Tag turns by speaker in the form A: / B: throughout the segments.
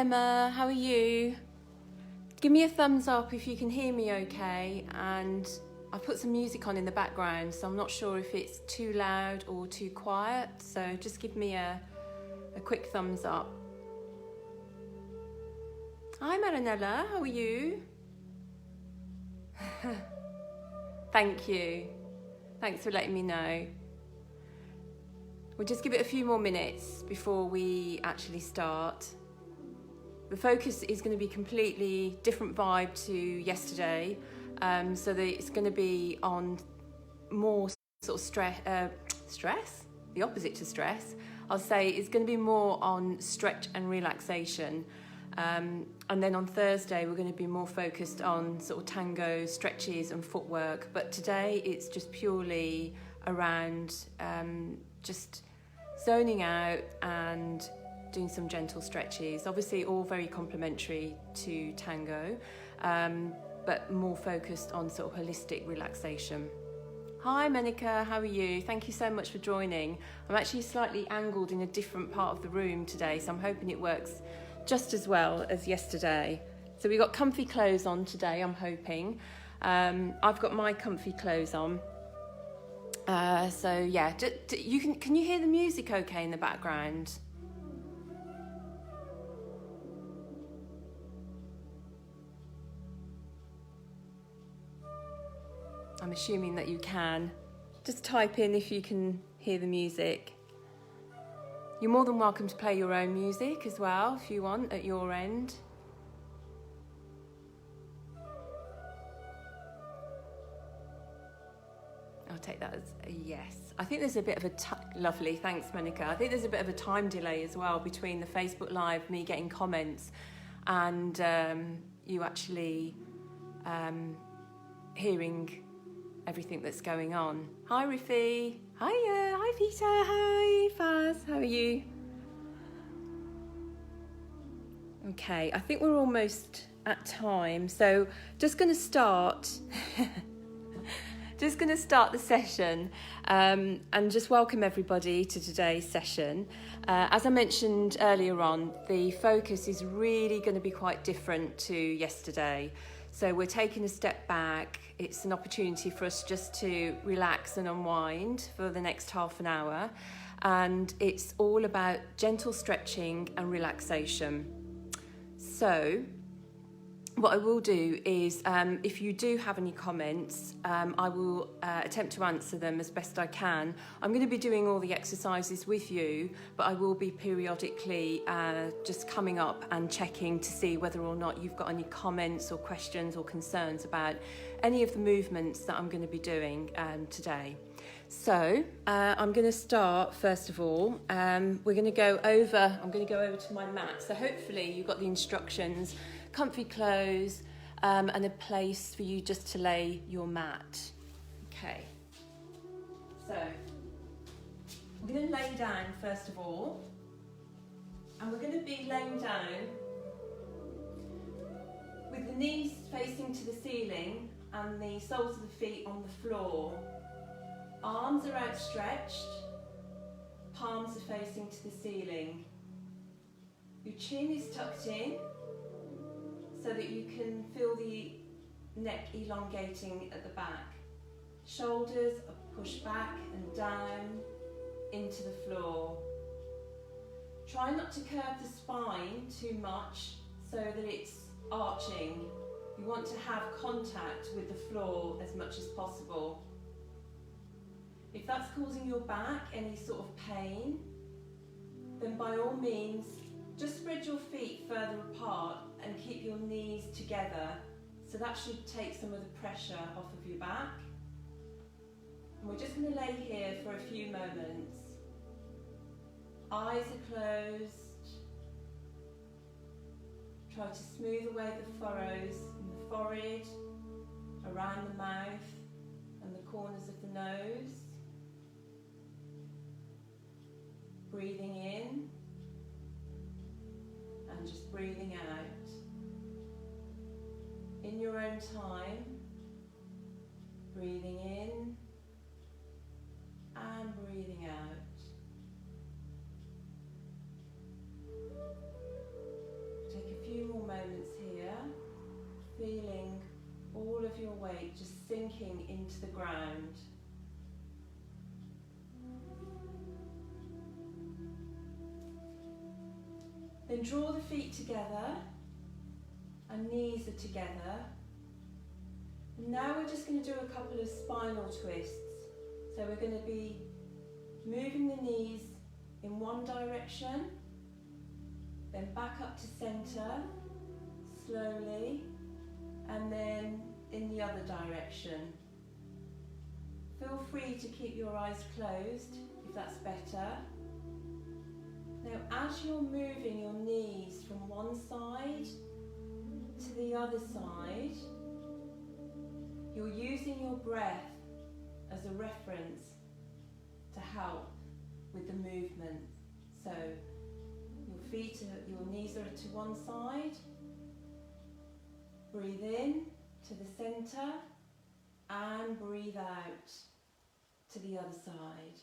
A: Emma, how are you? Give me a thumbs up if you can hear me okay, and I've put some music on in the background, so I'm not sure if it's too loud or too quiet, so just give me a quick thumbs up. Hi Marinella, how are you? Thank you. Thanks for letting me know. We'll just give it a few more minutes before we actually start. The focus is going to be completely different vibe to yesterday, so that it's going to be on more sort of stress, the opposite to stress. I'll say it's going to be more on stretch and relaxation. And then on Thursday, we're going to be more focused on sort of tango, stretches and footwork. But today it's just purely around just zoning out and doing some gentle stretches. Obviously all very complementary to tango, but more focused on sort of holistic relaxation. Hi Menika, how are you? Thank you so much for joining. I'm actually slightly angled in a different part of the room today, so I'm hoping it works just as well as yesterday. So we've got comfy clothes on today, I'm hoping. I've got my comfy clothes on. So yeah, can you hear the music okay in the background? I'm assuming that you can. Just type in if you can hear the music. You're more than welcome to play your own music as well if you want at your end. I'll take that as a yes. I think there's a bit of a lovely, thanks Monica. I think there's a bit of a time delay as well between the Facebook Live, me getting comments, and you actually hearing everything that's going on. Hi Riffy. Hiya. Hi Peter. Hi Faz. How are you? Okay, I think we're almost at time, so just going to start. Just going to start the session and just welcome everybody to today's session. As I mentioned earlier on, the focus is really going to be quite different to yesterday. So we're taking a step back. It's an opportunity for us just to relax and unwind for the next half an hour. And it's all about gentle stretching and relaxation. So what I will do is, if you do have any comments, I will attempt to answer them as best I can. I'm going to be doing all the exercises with you, but I will be periodically just coming up and checking to see whether or not you've got any comments or questions or concerns about any of the movements that I'm going to be doing today. So I'm going to start first of all. I'm going to go over to my mat. So hopefully you've got the instructions, comfy clothes, and a place for you just to lay your mat. Okay. So we're going to lay down first of all, and we're going to be laying down with the knees facing to the ceiling and the soles of the feet on the floor. Arms are outstretched, palms are facing to the ceiling. Your chin is tucked in so that you can feel the neck elongating at the back. Shoulders are pushed back and down into the floor. Try not to curve the spine too much so that it's arching. You want to have contact with the floor as much as possible. If that's causing your back any sort of pain, then by all means, just spread your feet further apart and keep your knees together. So that should take some of the pressure off of your back. And we're just going to lay here for a few moments. Eyes are closed. Try to smooth away the furrows in the forehead, around the mouth and the corners of the nose. Breathing in and just breathing out. In your own time, breathing in and breathing out. into the ground. Then draw the feet together and knees are together. Now we're just going to do a couple of spinal twists. So we're going to be moving the knees in one direction, then back up to centre, slowly, and then in the other direction. Feel free to keep your eyes closed if that's better. Now as you're moving your knees from one side to the other side, you're using your breath as a reference to help with the movement. So your knees are to one side. Breathe in to the centre and breathe out to the other side.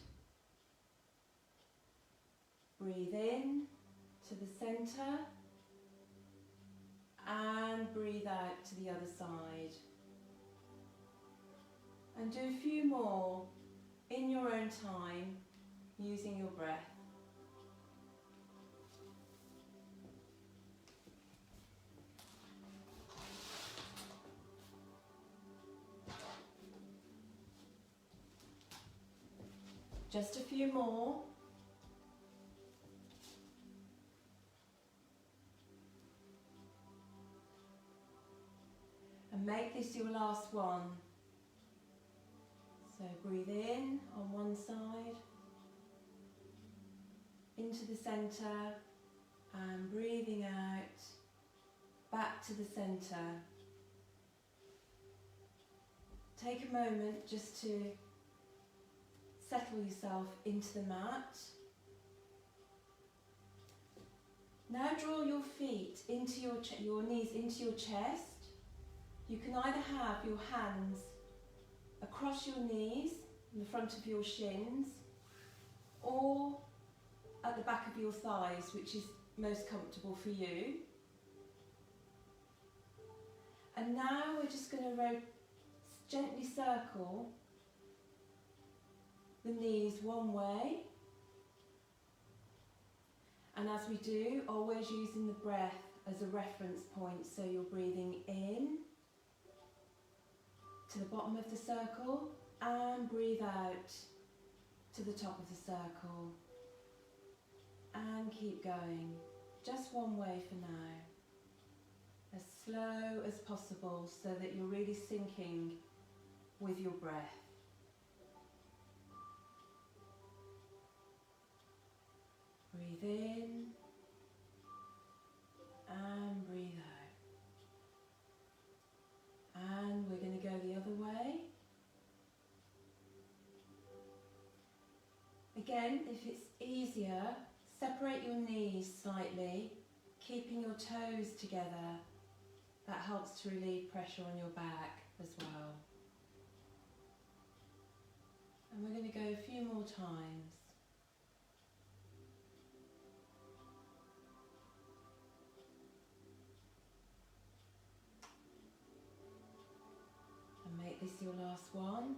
A: Breathe in to the centre and breathe out to the other side. And do a few more in your own time using your breath. Just a few more. And make this your last one. So breathe in on one side, into the centre, and breathing out, back to the centre. Take a moment just to settle yourself into the mat. Now draw your feet into your knees into your chest. You can either have your hands across your knees, in the front of your shins, or at the back of your thighs, which is most comfortable for you. And now we're just going to gently circle the knees one way. And as we do, always using the breath as a reference point. So you're breathing in to the bottom of the circle and breathe out to the top of the circle. And keep going, just one way for now. As slow as possible so that you're really syncing with your breath. Breathe in and breathe out. And we're going to go the other way. Again, if it's easier, separate your knees slightly, keeping your toes together. That helps to relieve pressure on your back as well. And we're going to go a few more times. And make this your last one,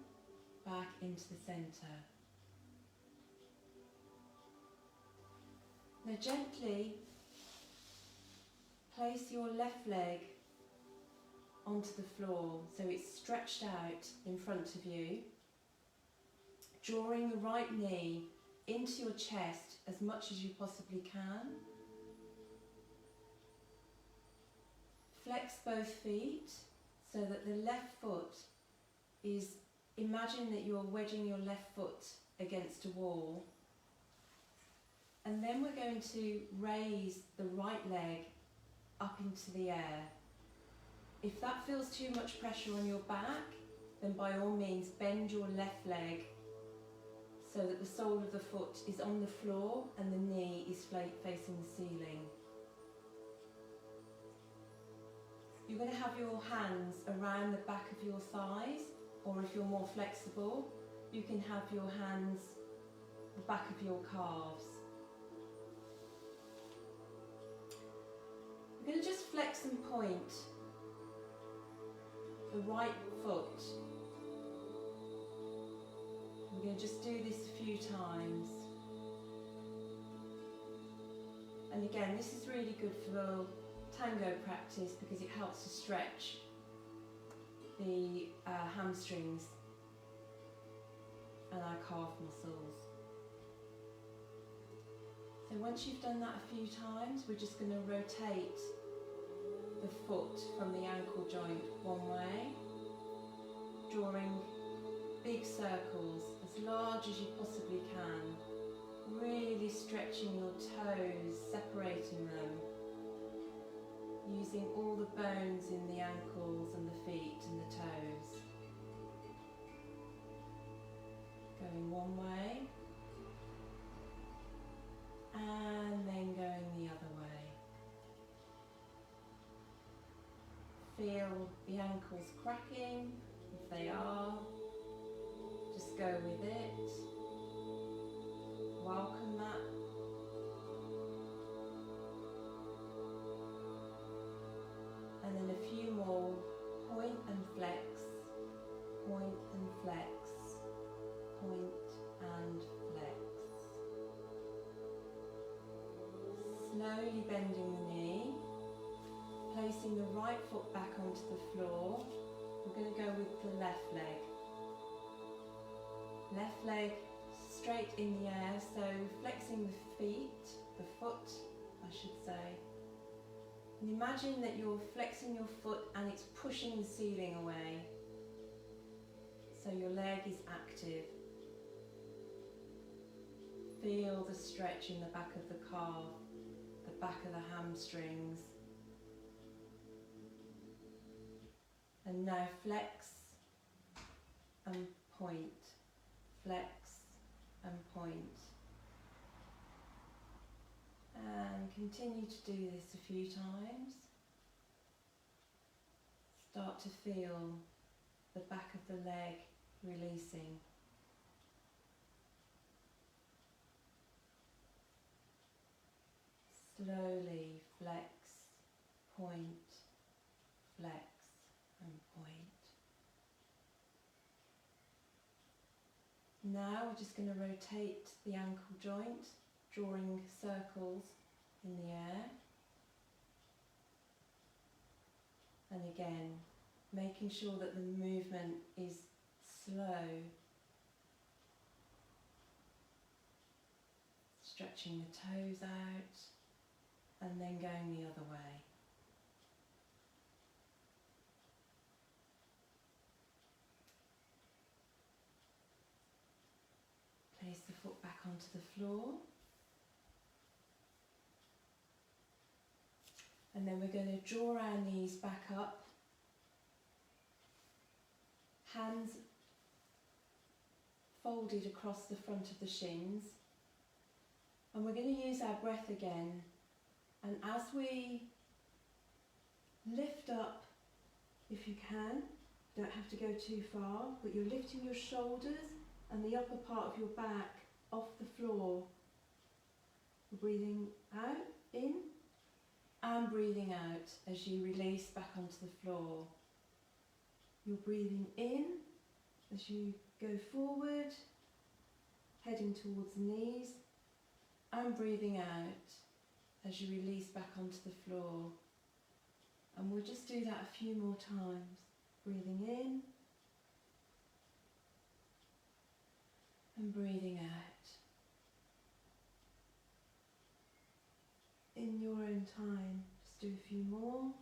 A: back into the centre. Now gently place your left leg onto the floor so it's stretched out in front of you, drawing the right knee into your chest as much as you possibly can. Flex both feet so that the left foot is, imagine that you're wedging your left foot against a wall. And then we're going to raise the right leg up into the air. If that feels too much pressure on your back, then by all means bend your left leg so that the sole of the foot is on the floor and the knee is facing the ceiling. You're going to have your hands around the back of your thighs, or if you're more flexible, you can have your hands the back of your calves. We're going to just flex and point the right foot just do this a few times. And again, this is really good for tango practice because it helps to stretch the hamstrings and our calf muscles. So once you've done that a few times, we're just going to rotate the foot from the ankle joint one way, drawing big circles as large as you possibly can, really stretching your toes, separating them, using all the bones in the ankles and the feet and the toes. Going one way and then going the other way. Feel the ankles cracking. If they are, just go with it. Welcome that. And then a few more. Point and flex, point and flex, point and flex. Slowly bending the knee, placing the right foot back onto the floor. We're going to go with the left leg. Left leg straight in the air, so flexing the feet, the foot I should say. And imagine that you're flexing your foot and it's pushing the ceiling away. So your leg is active. Feel the stretch in the back of the calf, the back of the hamstrings. And now flex and point, flex and point. And continue to do this a few times. Start to feel the back of the leg releasing. Slowly flex, point, flex and point. Now we're just going to rotate the ankle joint, drawing circles in the air. And again, making sure that the movement is slow. Stretching the toes out and then going the other way. Place the foot back onto the floor. And then we're going to draw our knees back up. Hands folded across the front of the shins. And we're going to use our breath again. And as we lift up, if you can, don't have to go too far, but you're lifting your shoulders and the upper part of your back off the floor. Breathing out, in, and breathing out as you release back onto the floor. You're breathing in as you go forward, heading towards the knees, and breathing out as you release back onto the floor. And we'll just do that a few more times. Breathing in and breathing out. In your own time, just do a few more.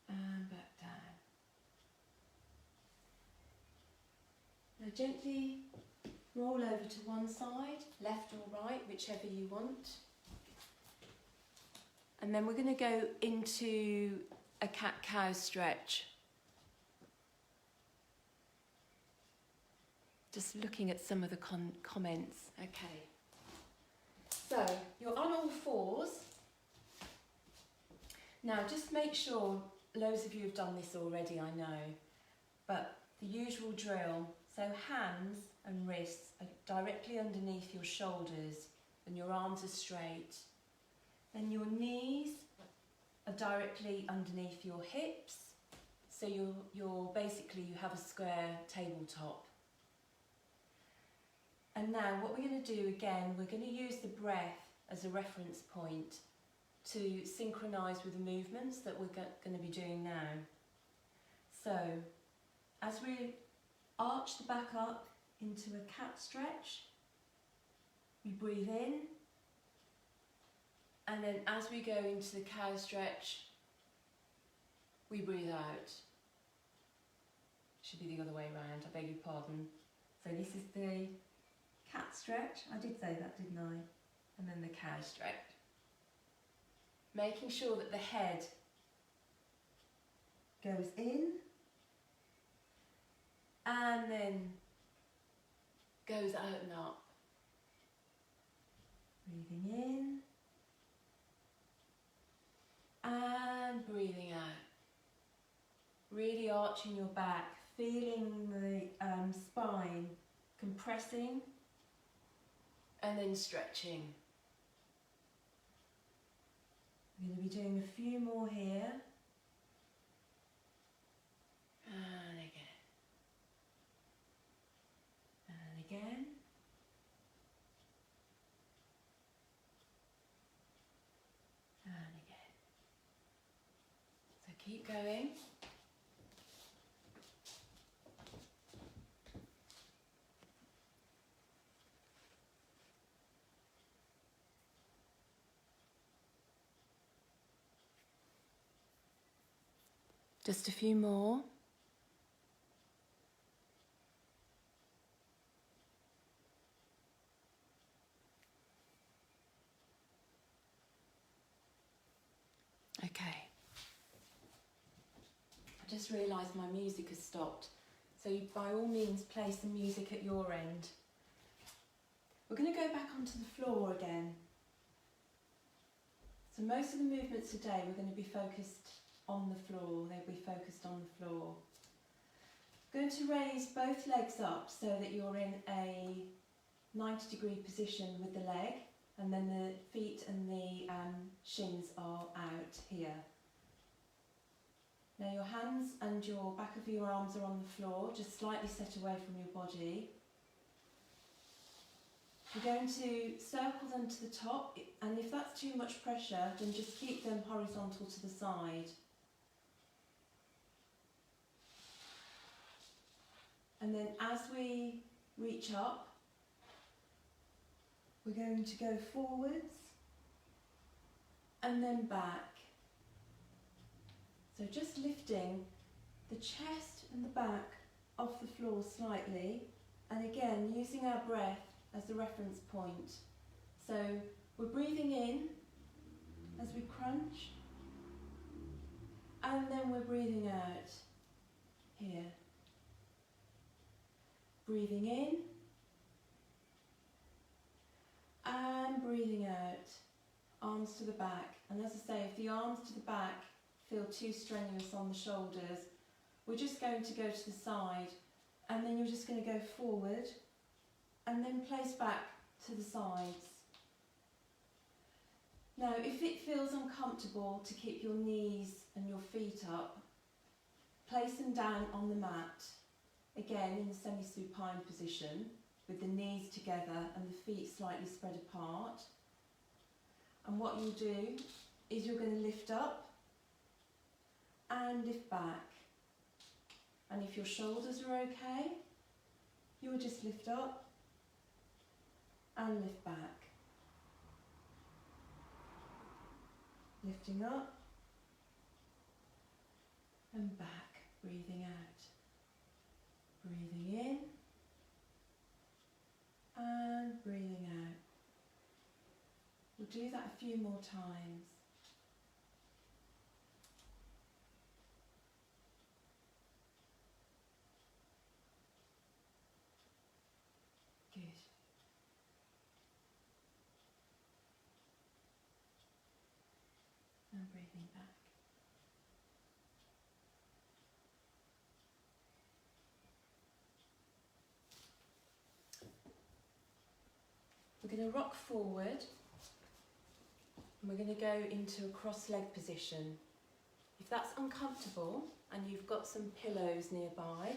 A: And back down. Now gently roll over to one side, left or right, whichever you want. And then we're going to go into a cat-cow stretch. Just looking at some of the comments. Okay. So, you're on all fours. Now, just make sure, loads of you have done this already, I know, but the usual drill. So, hands and wrists are directly underneath your shoulders and your arms are straight. Then your knees directly underneath your hips. So you're basically, you have a square tabletop. And now what we're going to do again, we're going to use the breath as a reference point to synchronise with the movements that we're going to be doing now. So as we arch the back up into a cat stretch, we breathe in, and then as we go into the cow stretch, we breathe out. Should be the other way around, I beg your pardon. So this is the cat stretch, I did say that, didn't I? And then the cow stretch. Making sure that the head goes in and then goes out and up. Breathing in and breathing out. Really arching your back, feeling the spine compressing and then stretching. We're going to be doing a few more here. And again. And again. And again. So keep going. Just a few more. Okay. I just realised my music has stopped, so you, by all means, play some music at your end. We're going to go back onto the floor again. So most of the movements today we're going to be focused on the floor, they'll be focused on the floor. Going to raise both legs up so that you're in a 90-degree position with the leg, and then the feet and the shins are out here. Now your hands and your back of your arms are on the floor, just slightly set away from your body. We're going to circle them to the top, and if that's too much pressure, then just keep them horizontal to the side. And then as we reach up, we're going to go forwards and then back. So just lifting the chest and the back off the floor slightly, and again using our breath as the reference point. So we're breathing in as we crunch, and then we're breathing out here. Breathing in and breathing out, arms to the back. And as I say, if the arms to the back feel too strenuous on the shoulders, we're just going to go to the side, and then you're just going to go forward and then place back to the sides. Now, if it feels uncomfortable to keep your knees and your feet up, place them down on the mat. Again, in the semi-supine position, with the knees together and the feet slightly spread apart. And what you'll do is you're going to lift up and lift back. And if your shoulders are okay, you will just lift up and lift back. Lifting up and back, breathing out. Breathing in and breathing out. We'll do that a few more times. Good. And breathing back. We're going to rock forward And we're going to go into a cross-leg position. If that's uncomfortable and you've got some pillows nearby,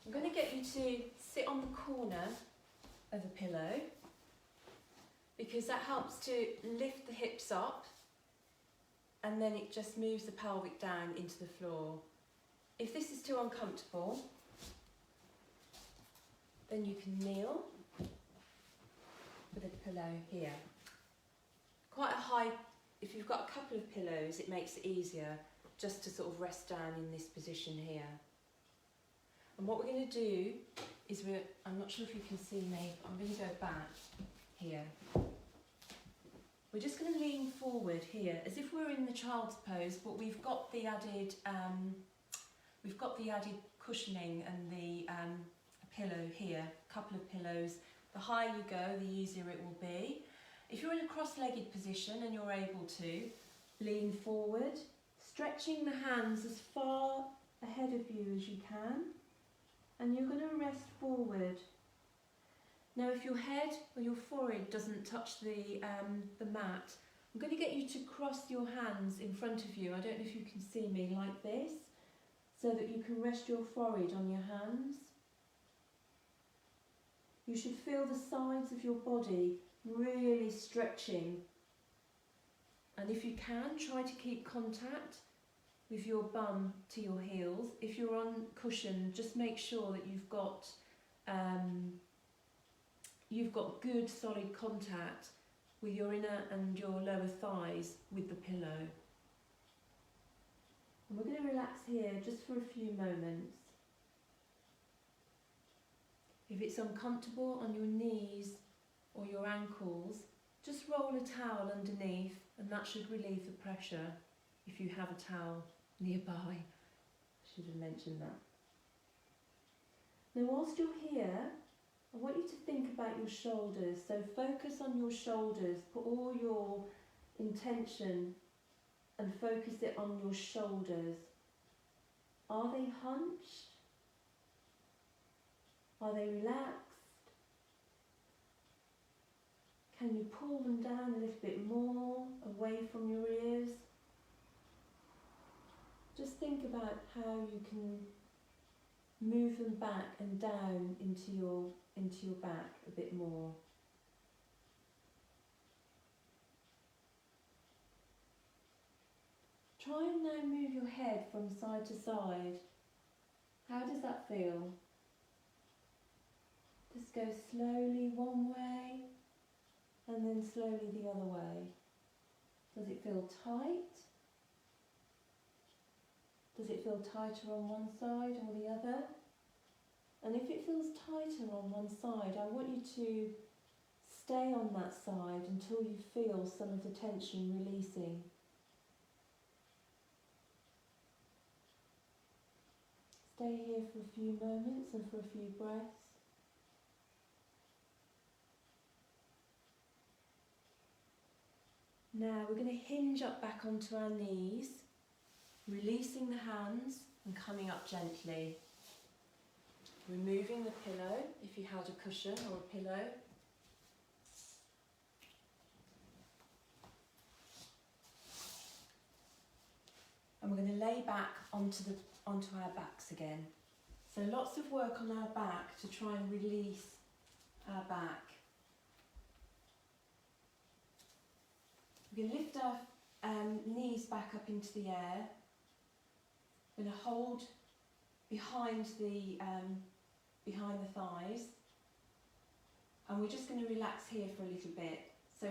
A: I'm going to get you to sit on the corner of a pillow, because that helps to lift the hips up and then it just moves the pelvic down into the floor. If this is too uncomfortable, then you can kneel with a pillow here. Quite a high, if you've got a couple of pillows, it makes it easier just to sort of rest down in this position here. And what we're going to do is I'm not sure if you can see me, I'm going to go back here. We're just going to lean forward here as if we're in the child's pose, but we've got the added cushioning and the pillow here, a couple of pillows. The higher you go, the easier it will be. If you're in a cross-legged position and you're able to, lean forward, stretching the hands as far ahead of you as you can, and you're going to rest forward. Now if your head or your forehead doesn't touch the mat, I'm going to get you to cross your hands in front of you. I don't know if you can see me, like this, so that you can rest your forehead on your hands. You should feel the sides of your body really stretching. And if you can, try to keep contact with your bum to your heels. If you're on cushion, just make sure that you've got good solid contact with your inner and your lower thighs with the pillow. And we're going to relax here just for a few moments. If it's uncomfortable on your knees or your ankles, just roll a towel underneath and that should relieve the pressure if you have a towel nearby. I should have mentioned that. Now whilst you're here, I want you to think about your shoulders. So focus on your shoulders, put all your intention and focus it on your shoulders. Are they hunched? Are they relaxed? Can you pull them down a little bit more away from your ears? Just think about how you can move them back and down into your back a bit more. Try and now move your head from side to side. How does that feel? Just go slowly one way and then slowly the other way. Does it feel tight? Does it feel tighter on one side or the other? And if it feels tighter on one side, I want you to stay on that side until you feel some of the tension releasing. Stay here for a few moments and for a few breaths. Now we're going to hinge up back onto our knees, releasing the hands and coming up gently. Removing the pillow, if you had a cushion or a pillow. And we're going to lay back onto our backs again. So lots of work on our back to try and release our back. We're going to lift our knees back up into the air. We're going to hold behind the thighs, and we're just going to relax here for a little bit. So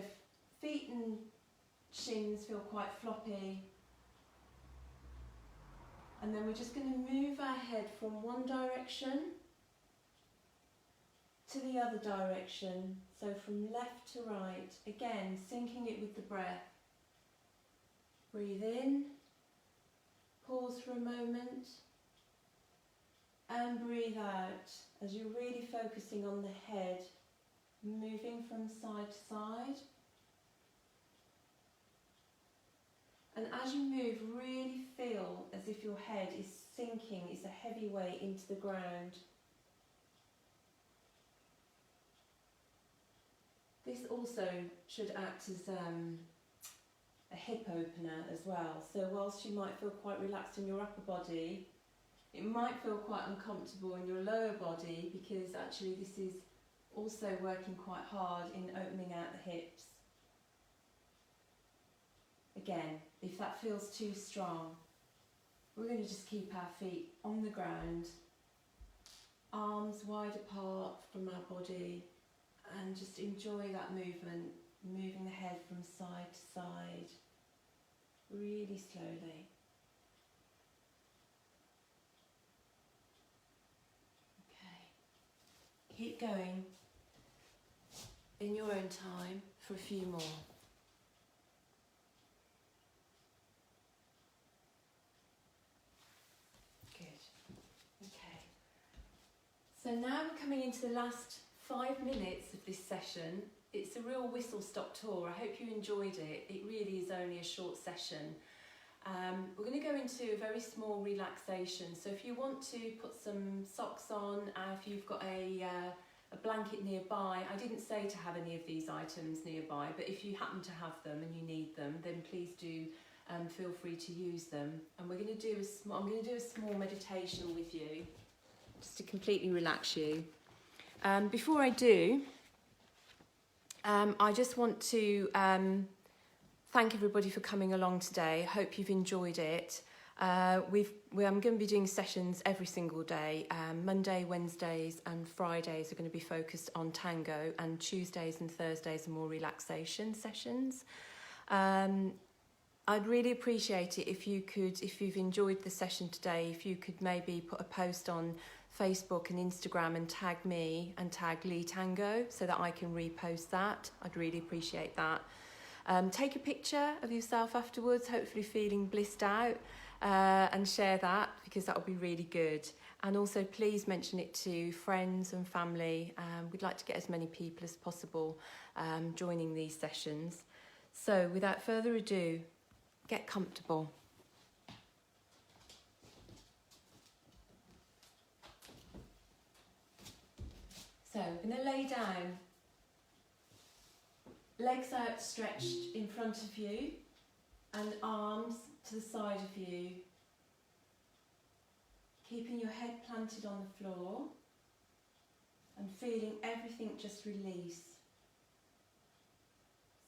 A: feet and shins feel quite floppy, and then we're just going to move our head from one direction to the other direction, so from left to right, again syncing it with the breath. Breathe in, pause for a moment, and breathe out as you're really focusing on the head, moving from side to side. And as you move, really feel as if your head is sinking, it's a heavy weight into the ground. This also should act as a hip opener as well. So whilst you might feel quite relaxed in your upper body, it might feel quite uncomfortable in your lower body, because actually this is also working quite hard in opening out the hips. Again, if that feels too strong, we're going to just keep our feet on the ground, arms wide apart from our body, and just enjoy that movement, moving the head from side to side, really slowly. Okay. Keep going in your own time for a few more. So now we're coming into the last 5 minutes of this session. It's a real whistle-stop tour. I hope you enjoyed it. It really is only a short session. We're going to go into a very small relaxation. So if you want to put some socks on, if you've got a blanket nearby, I didn't say to have any of these items nearby, but if you happen to have them and you need them, then please do feel free to use them. And we're going to do I'm going to do a small meditation with you, just to completely relax you. Before I do, I just want to thank everybody for coming along today. Hope you've enjoyed it. I'm going to be doing sessions every single day. Monday, Wednesdays and Fridays are going to be focused on Tango, and Tuesdays and Thursdays are more relaxation sessions. I'd really appreciate it if you've enjoyed the session today, if you could maybe put a post on Facebook and Instagram and tag me and tag Leigh Tango so that I can repost that. I'd really appreciate that. Take a picture of yourself afterwards, hopefully feeling blissed out, and share that, because that would be really good. And also please mention it to friends and family. We'd like to get as many people as possible joining these sessions. So without further ado, get comfortable. So I'm going to lay down, legs outstretched in front of you and arms to the side of you, keeping your head planted on the floor and feeling everything just release.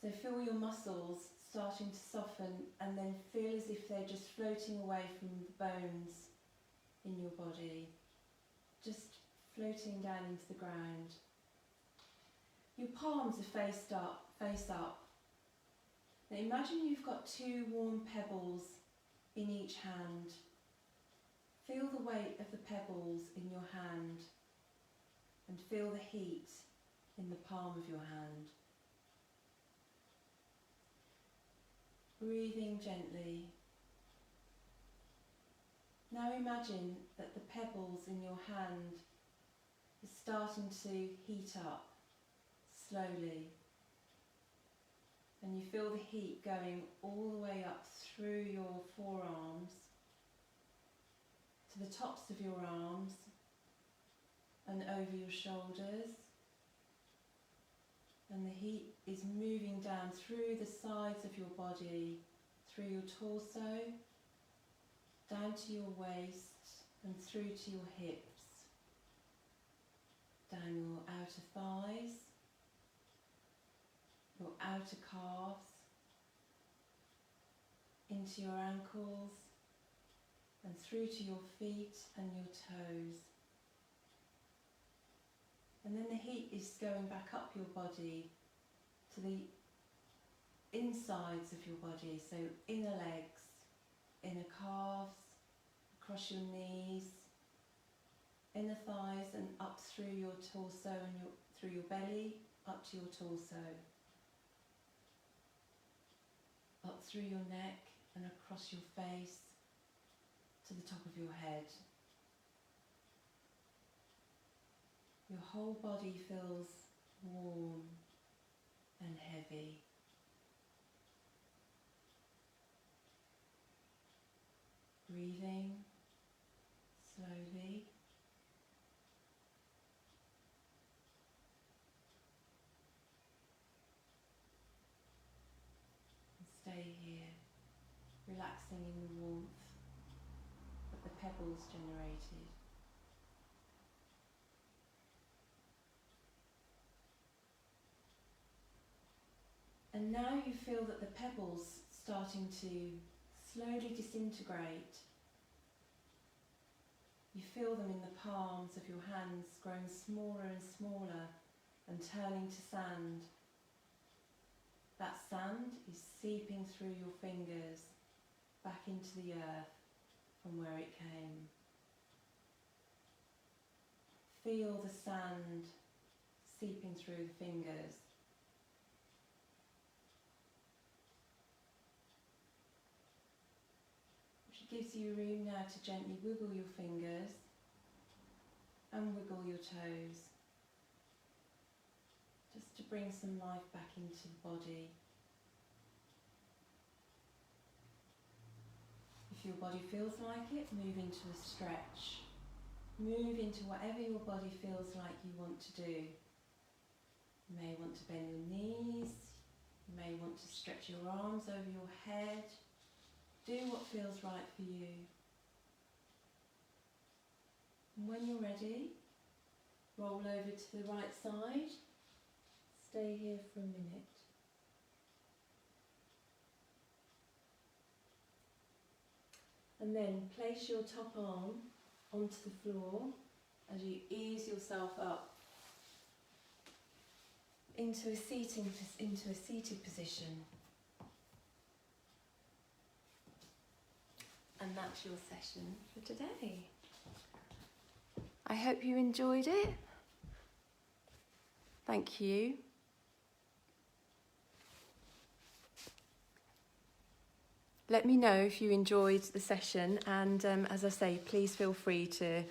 A: So feel your muscles starting to soften, and then feel as if they're just floating away from the bones in your body, just floating down into the ground. Your palms are face up. Now imagine you've got 2 warm pebbles in each hand. Feel the weight of the pebbles in your hand and feel the heat in the palm of your hand. Breathing gently. Now imagine that the pebbles in your hand are starting to heat up slowly, and you feel the heat going all the way up through your forearms to the tops of your arms and over your shoulders, and the heat is moving down through the sides of your body, through your torso, down to your waist and through to your hips, down your outer thighs, your outer calves, into your ankles and through to your feet and your toes. And then the heat is going back up your body to the insides of your body, so inner legs, inner calves, across your knees, inner thighs and up through your torso and through your belly, up to your torso, up through your neck and across your face to the top of your head. Your whole body feels warm and heavy. Breathing slowly. And stay here. relaxing in the warmth that the pebbles generated. And now you feel that the pebbles starting to slowly disintegrate. You feel them in the palms of your hands growing smaller and smaller and turning to sand. That sand is seeping through your fingers back into the earth from where it came. Feel the sand seeping through the fingers. Which gives you room now to gently wiggle your fingers and wiggle your toes, just to bring some life back into the body. If your body feels like it, move into a stretch. Move into whatever your body feels like you want to do. You may want to bend your knees, you may want to stretch your arms over your head. Do what feels right for you. And when you're ready, roll over to the right side. Stay here for a minute. And then place your top arm onto the floor as you ease yourself up into a seated position. And that's your session for today. I hope you enjoyed it. Thank you. Let me know if you enjoyed the session, and as I say, please feel free to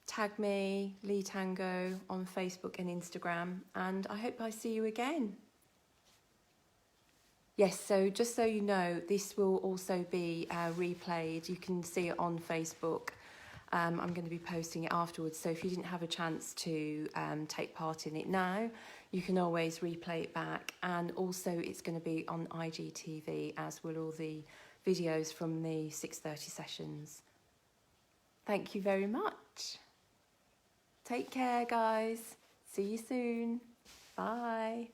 A: tag me, Leigh Tango, on Facebook and Instagram, and I hope I see you again. Yes, so just so you know, this will also be replayed. You can see it on Facebook. I'm going to be posting it afterwards, so if you didn't have a chance to take part in it now, you can always replay it back. And also it's going to be on IGTV, as will all the videos from the 6:30 sessions. Thank you very much. Take care, guys. See you soon. Bye.